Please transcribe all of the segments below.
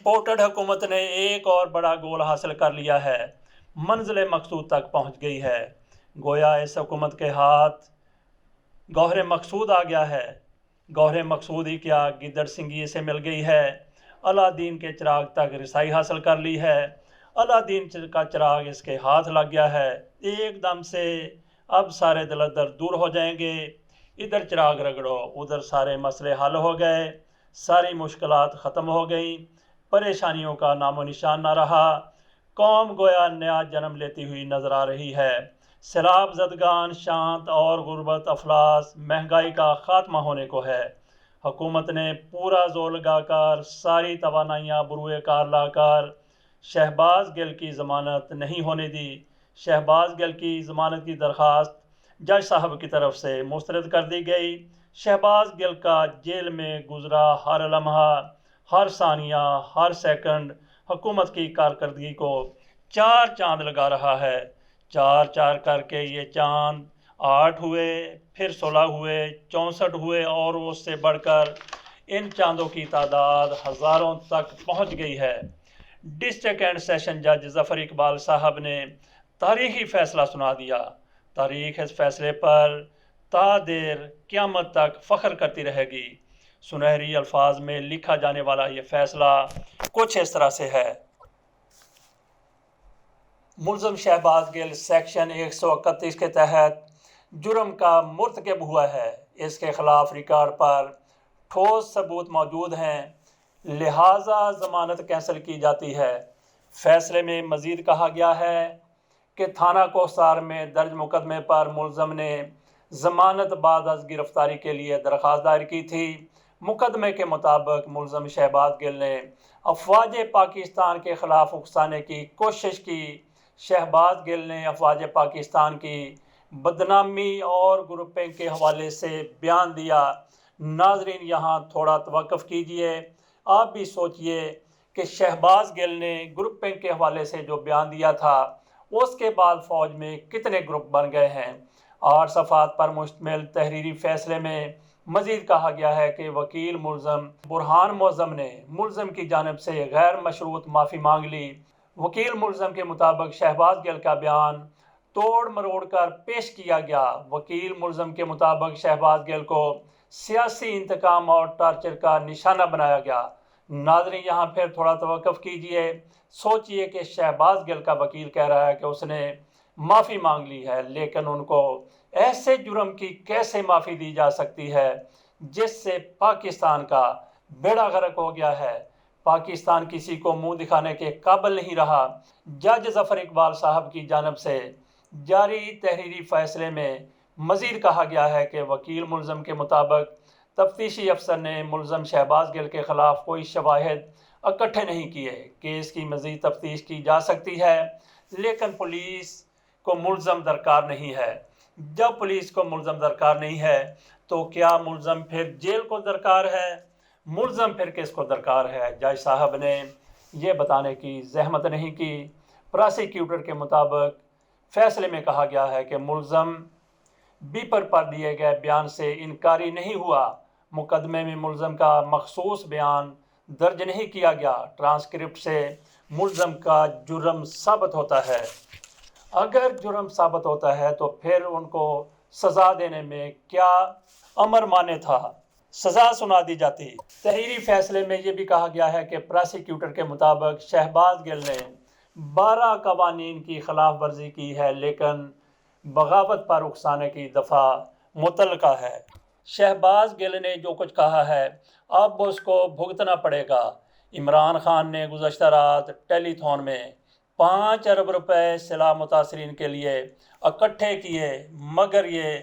Imported حکومت نے ایک اور بڑا گول حاصل کر لیا ہے، منزل مقصود تک پہنچ گئی ہے۔ گویا اس حکومت کے ہاتھ گوہر مقصود آ گیا ہے۔ گوہر مقصود ہی کیا، گدڑ سنگی سے مل گئی ہے، اللہ دین کے چراغ تک رسائی حاصل کر لی ہے، اللہ دین کا چراغ اس کے ہاتھ لگ گیا ہے۔ ایک دم سے اب سارے دلدر دور ہو جائیں گے، ادھر چراغ رگڑو ادھر سارے مسئلے حل ہو گئے، ساری مشکلات ختم ہو گئیں، پریشانیوں کا نام و نشان نہ رہا، قوم گویا نیا جنم لیتی ہوئی نظر آ رہی ہے، سیلاب زدگان شانت اور غربت افلاس مہنگائی کا خاتمہ ہونے کو ہے۔ حکومت نے پورا زور لگا کر ساری توانائیاں بروئے کار لا کر شہباز گل کی ضمانت نہیں ہونے دی۔ شہباز گل کی ضمانت کی درخواست جج صاحب کی طرف سے مسترد کر دی گئی۔ شہباز گل کا جیل میں گزرا ہر لمحہ، ہر ثانیہ، ہر سیکنڈ حکومت کی کارکردگی کو چار چاند لگا رہا ہے۔ چار چار کر کے یہ چاند 8 ہوئے، پھر 16 ہوئے، 64 ہوئے اور اس سے بڑھ کر ان چاندوں کی تعداد ہزاروں تک پہنچ گئی ہے۔ ڈسٹرکٹ اینڈ سیشن جج ظفر اقبال صاحب نے تاریخی فیصلہ سنا دیا۔ تاریخ اس فیصلے پر تا دیر قیامت تک فخر کرتی رہے گی۔ سنہری الفاظ میں لکھا جانے والا یہ فیصلہ کچھ اس طرح سے ہے۔ ملزم شہباز گل سیکشن 131 کے تحت جرم کا مرتکب ہوا ہے، اس کے خلاف ریکارڈ پر ٹھوس ثبوت موجود ہیں، لہٰذا ضمانت کینسل کی جاتی ہے۔ فیصلے میں مزید کہا گیا ہے کہ تھانہ کوہسار میں درج مقدمے پر ملزم نے ضمانت بعد از گرفتاری کے لیے درخواست دائر کی تھی۔ مقدمے کے مطابق ملزم شہباز گل نے افواج پاکستان کے خلاف اکسانے کی کوشش کی۔ شہباز گل نے افواج پاکستان کی بدنامی اور گروپنگ کے حوالے سے بیان دیا۔ ناظرین یہاں تھوڑا توقف کیجئے، آپ بھی سوچئے کہ شہباز گل نے گروپنگ کے حوالے سے جو بیان دیا تھا اس کے بعد فوج میں کتنے گروپ بن گئے ہیں۔ 8 صفحات پر مشتمل تحریری فیصلے میں مزید کہا گیا ہے کہ وکیل ملزم برہان معظم نے ملزم کی جانب سے غیر مشروط معافی مانگ لی۔ وکیل ملزم کے مطابق شہباز گل کا بیان توڑ مروڑ کر پیش کیا گیا۔ وکیل ملزم کے مطابق شہباز گل کو سیاسی انتقام اور ٹارچر کا نشانہ بنایا گیا۔ ناظرین یہاں پھر تھوڑا توقف کیجئے، سوچئے کہ شہباز گل کا وکیل کہہ رہا ہے کہ اس نے معافی مانگ لی ہے، لیکن ان کو ایسے جرم کی کیسے معافی دی جا سکتی ہے جس سے پاکستان کا بیڑا غرق ہو گیا ہے؟ پاکستان کسی کو منہ دکھانے کے قابل نہیں رہا۔ جج ظفر اقبال صاحب کی جانب سے جاری تحریری فیصلے میں مزید کہا گیا ہے کہ وکیل ملزم کے مطابق تفتیشی افسر نے ملزم شہباز گل کے خلاف کوئی شواہد اکٹھے نہیں کیے۔ کیس کی مزید تفتیش کی جا سکتی ہے، لیکن پولیس کو ملزم درکار نہیں ہے۔ جب پولیس کو ملزم درکار نہیں ہے تو کیا ملزم پھر جیل کو درکار ہے؟ ملزم پھر کس کو درکار ہے؟ جج صاحب نے یہ بتانے کی زحمت نہیں کی۔ پراسیکیوٹر کے مطابق فیصلے میں کہا گیا ہے کہ ملزم بیپر پر دیے گئے بیان سے انکاری نہیں ہوا۔ مقدمے میں ملزم کا مخصوص بیان درج نہیں کیا گیا۔ ٹرانسکرپٹ سے ملزم کا جرم ثابت ہوتا ہے۔ اگر جرم ثابت ہوتا ہے تو پھر ان کو سزا دینے میں کیا امر مانے تھا؟ سزا سنا دی جاتی۔ تحریری فیصلے میں یہ بھی کہا گیا ہے کہ پراسیکیوٹر کے مطابق شہباز گل نے 12 قوانین کی خلاف ورزی کی ہے، لیکن بغاوت پر اکسانے کی دفعہ متعلقہ ہے۔ شہباز گل نے جو کچھ کہا ہے اب اس کو بھگتنا پڑے گا۔ عمران خان نے گزشتہ رات ٹیلی تھون میں 5 ارب روپے سیلاب متاثرین کے لیے اکٹھے کیے، مگر یہ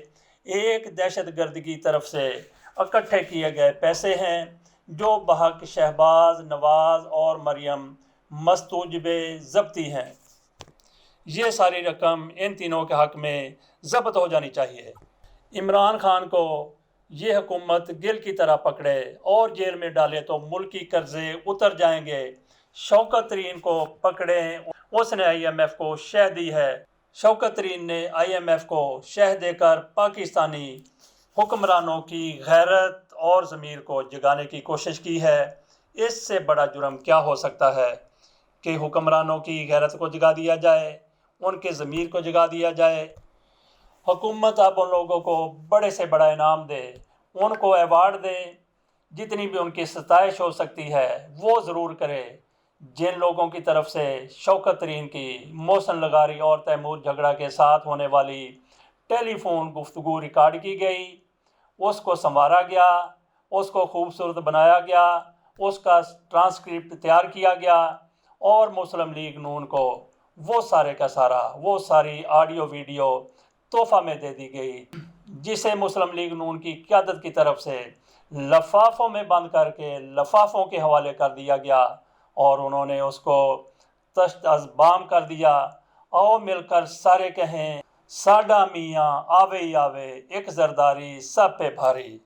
ایک دہشت گرد کی طرف سے اکٹھے کیے گئے پیسے ہیں جو بحق شہباز، نواز اور مریم مستوجب ضبطی ہیں۔ یہ ساری رقم ان تینوں کے حق میں ضبط ہو جانی چاہیے۔ عمران خان کو یہ حکومت گل کی طرح پکڑے اور جیل میں ڈالے تو ملکی قرضے اتر جائیں گے۔ شوکت ترین کو پکڑیں، اس نے IMF کو شہ دی ہے۔ شوکت ترین نے IMF کو شہ دے کر پاکستانی حکمرانوں کی غیرت اور ضمیر کو جگانے کی کوشش کی ہے۔ اس سے بڑا جرم کیا ہو سکتا ہے کہ حکمرانوں کی غیرت کو جگا دیا جائے، ان کے ضمیر کو جگا دیا جائے۔ حکومت اب ان لوگوں کو بڑے سے بڑا انعام دے، ان کو ایوارڈ دے، جتنی بھی ان کی ستائش ہو سکتی ہے وہ ضرور کرے۔ جن لوگوں کی طرف سے شوکت ترین کی محسن لغاری اور تیمور جھگڑا کے ساتھ ہونے والی ٹیلی فون گفتگو ریکارڈ کی گئی، اس کو سنوارا گیا، اس کو خوبصورت بنایا گیا، اس کا ٹرانسکرپٹ تیار کیا گیا، اور مسلم لیگ نون کو وہ سارے کا سارا وہ ساری آڈیو ویڈیو تحفہ میں دے دی گئی، جسے مسلم لیگ نون کی قیادت کی طرف سے لفافوں میں بند کر کے لفافوں کے حوالے کر دیا گیا، اور انہوں نے اس کو تشت از بام کر دیا۔ آؤ مل کر سارے کہیں، ساڈا میاں آوے ہی آوے، ایک زرداری سب پہ بھاری۔